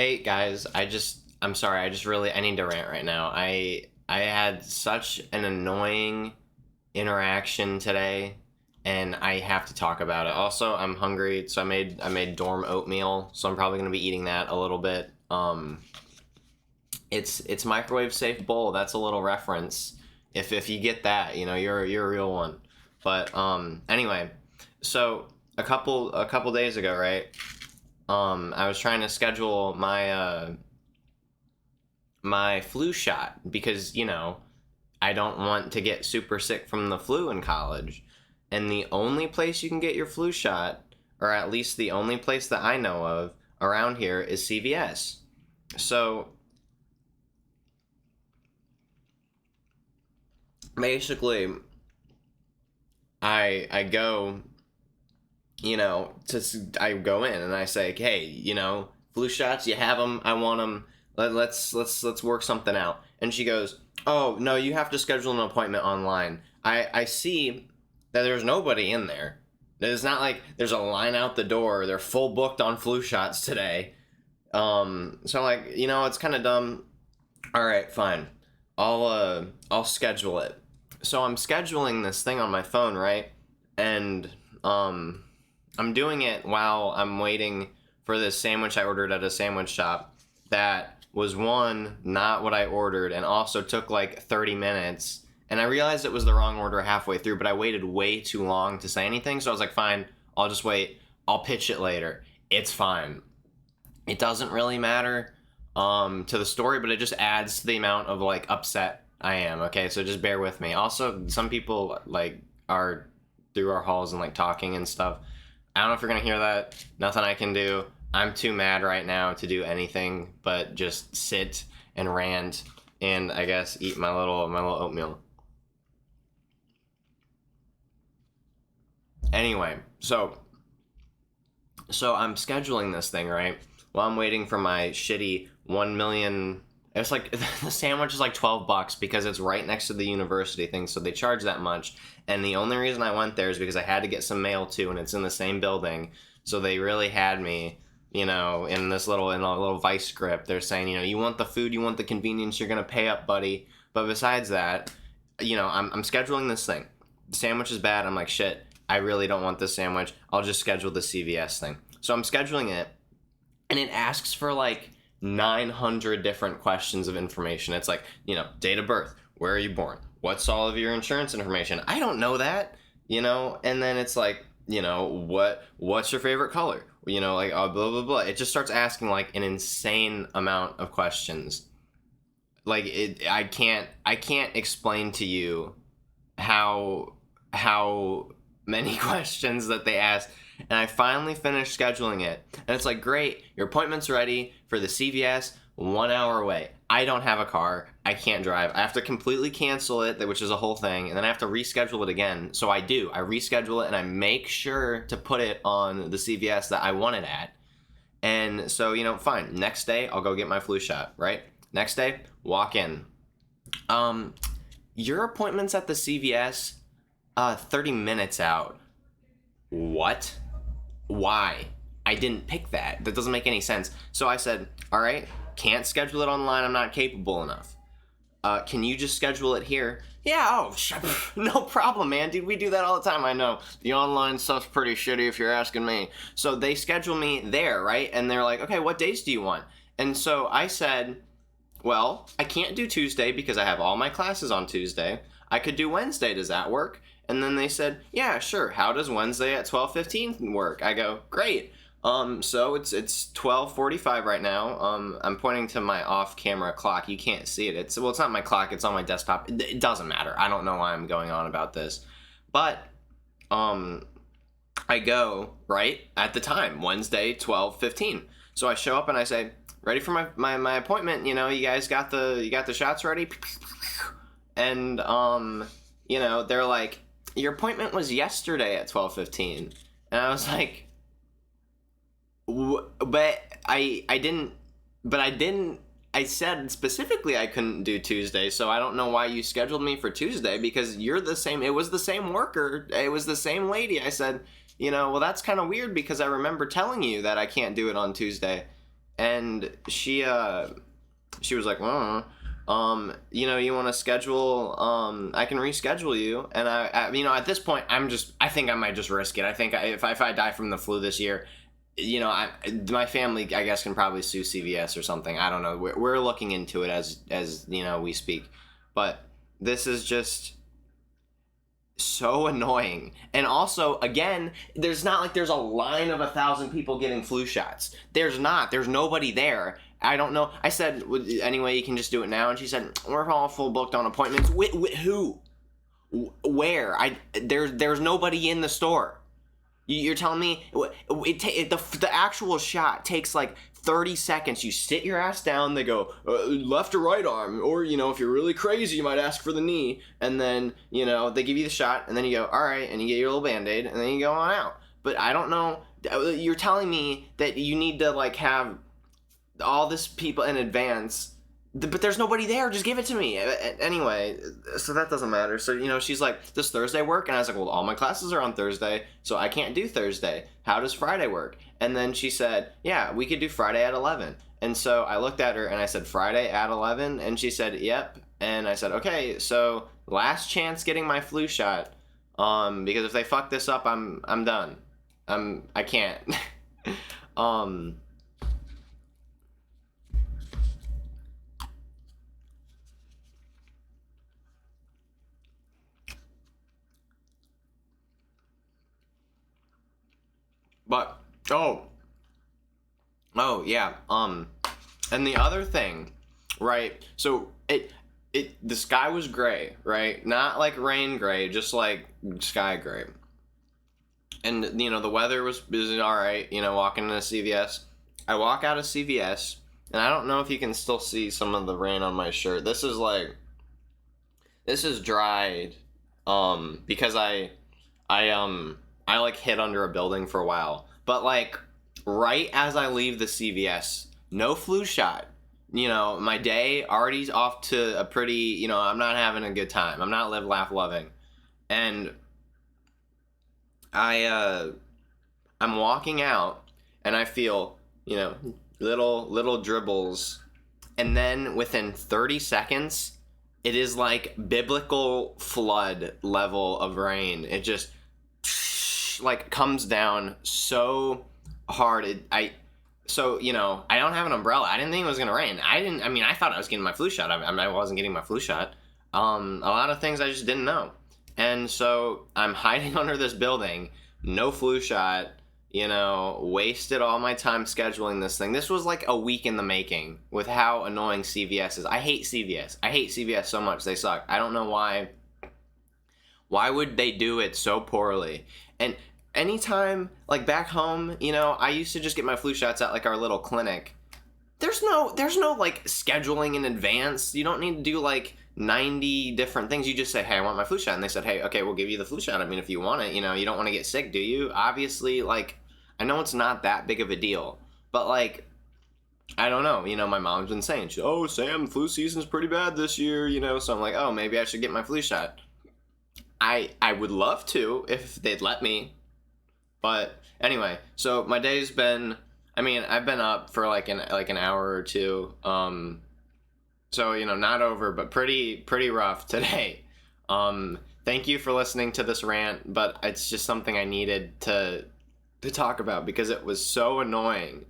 Hey guys, I'm sorry, I need to rant right now. I had such an annoying interaction today and I have to talk about it. Also, I'm hungry, so I made dorm oatmeal, so I'm probably going to be eating that a little bit. It's microwave safe bowl. That's a little reference. If you get that, you're a real one. But anyway, so a couple days ago, right? I was trying to schedule my flu shot because, I don't want to get super sick from the flu in college. And the only place you can get your flu shot, or at least the only place that I know of around here, is CVS. So basically, I go, I go in and I say, hey, flu shots, you have them, I want them. Let's work something out. And she goes, oh no, you have to schedule an appointment online. I see that there's nobody in there. It's not like there's a line out the door. They're full booked on flu shots today. So I'm like, it's kind of dumb. All right, fine. I'll schedule it. So I'm scheduling this thing on my phone, right? And I'm doing it while I'm waiting for this sandwich I ordered at a sandwich shop that was, one, not what I ordered, and also took like 30 minutes. And I realized it was the wrong order halfway through, but I waited way too long to say anything. So I was like, fine, I'll just wait. I'll pitch it later. It's fine. It doesn't really matter to the story, but it just adds to the amount of like upset I am. Okay, so just bear with me. Also, some people like are through our halls and like talking and stuff. I don't know if you're gonna hear that. Nothing I can do. I'm too mad right now to do anything but just sit and rant and I guess eat my little oatmeal. Anyway, so I'm scheduling this thing, right? While I'm waiting for my shitty 1 million. It's like the sandwich is like $12 because it's right next to the university thing, so they charge that much. And the only reason I went there is because I had to get some mail too, and it's in the same building. So they really had me, in a little vice script. They're saying, you want the food, you want the convenience, you're gonna pay up, buddy. But besides that, I'm scheduling this thing. The sandwich is bad. I'm like, shit, I really don't want this sandwich. I'll just schedule the CVS thing. So I'm scheduling it, and it asks for like 900 different questions of information. It's like, date of birth, where are you born, what's all of your insurance information? I don't know that, and then it's like, what's your favorite color? Like, oh, blah, blah, blah. It just starts asking like an insane amount of questions. Like I can't explain to you how many questions that they asked. And I finally finished scheduling it. And it's like, great, your appointment's ready for the CVS 1 hour away. I don't have a car. I can't drive. I have to completely cancel it, which is a whole thing. And then I have to reschedule it again. So I do. I reschedule it and I make sure to put it on the CVS that I want it at. And so, fine. Next day, I'll go get my flu shot, right? Next day, walk in. Your appointment's at the CVS 30 minutes out. What? Why? I didn't pick that. That doesn't make any sense. So I said, all right, can't schedule it online. I'm not capable enough. Can you just schedule it here? Yeah, no problem, man. Dude, we do that all the time. I know. The online stuff's pretty shitty if you're asking me. So they schedule me there, right? And they're like, okay, what days do you want? And so I said, well, I can't do Tuesday because I have all my classes on Tuesday. I could do Wednesday. Does that work? And then they said, yeah, sure. How does Wednesday at 12:15 work? I go, great. So it's 12:45 right now. I'm pointing to my off-camera clock. You can't see it. It's not my clock. It's on my desktop. It doesn't matter. I don't know why I'm going on about this, but I go right at the time, Wednesday 12:15. So I show up and I say, ready for my appointment. You guys got the shots ready, and they're like, your appointment was yesterday at 12:15, and I was like, but I didn't. I said specifically I couldn't do Tuesday, so I don't know why you scheduled me for Tuesday because you're the same. It was the same worker. It was the same lady. I said, well, that's kind of weird because I remember telling you that I can't do it on Tuesday, and she was like, you want to schedule, I can reschedule you. And at this point, I think I might just risk it. I think if I die from the flu this year, my family, I guess, can probably sue CVS or something. I don't know. We're looking into it as we speak. But this is just so annoying. And also, again, there's not like there's a line of 1,000 people getting flu shots. There's nobody there. I don't know. I said, anyway, you can just do it now. And she said, we're all full booked on appointments. With who? Where? There's nobody in the store. You're telling me the actual shot takes like 30 seconds. You sit your ass down. They go left or right arm, or if you're really crazy, you might ask for the knee. And then they give you the shot, and then you go, all right, and you get your little Band-Aid, and then you go on out. But I don't know. You're telling me that you need to like have all this people in advance, but there's nobody there. Just give it to me anyway. So that doesn't matter. So she's like, does Thursday work? And I was like, well, all my classes are on Thursday, so I can't do Thursday. How does Friday work? And then she said, yeah, we could do Friday at 11. And so I looked at her and I said, Friday at 11? And she said, yep. And I said, okay, so last chance getting my flu shot, because if they fuck this up, I'm done. I can't. But oh yeah, and the other thing, right? So the sky was gray, right? Not like rain gray, just like sky gray. And the weather was all right. Walking into CVS, I walk out of CVS, and I don't know if you can still see some of the rain on my shirt. This is dried, because I like hid under a building for a while. But like right as I leave the CVS, no flu shot. My day already off to a pretty, I'm not having a good time. I'm not live, laugh, loving. And I'm walking out and I feel, little dribbles. And then within 30 seconds, it is like biblical flood level of rain. It just like comes down so hard. I don't have an umbrella. I didn't think it was gonna rain. I thought I was getting my flu shot. I wasn't getting my flu shot. A lot of things I just didn't know. And so I'm hiding under this building, no flu shot, wasted all my time scheduling this thing. This was like a week in the making with how annoying CVS is. I hate CVS. I hate CVS so much. They suck. I don't know why. Why would they do it so poorly? And anytime, like back home, I used to just get my flu shots at like our little clinic. There's no like scheduling in advance. You don't need to do like 90 different things. You just say, hey, I want my flu shot. And they said, hey, okay, we'll give you the flu shot. I mean, if you want it, you don't want to get sick, do you? Obviously, like, I know it's not that big of a deal, but like, I don't know. My mom's been saying, oh, Sam, flu season's pretty bad this year, so I'm like, oh, maybe I should get my flu shot. I would love to if they'd let me. But anyway, so my day's been, I've been up for like an hour or two. So, not over, but pretty rough today. Thank you for listening to this rant, but it's just something I needed to talk about because it was so annoying.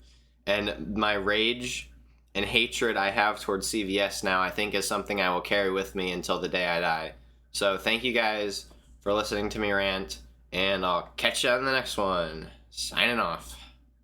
And my rage and hatred I have towards CVS now, I think is something I will carry with me until the day I die. So thank you guys for listening to me rant, and I'll catch you on the next one. Signing off.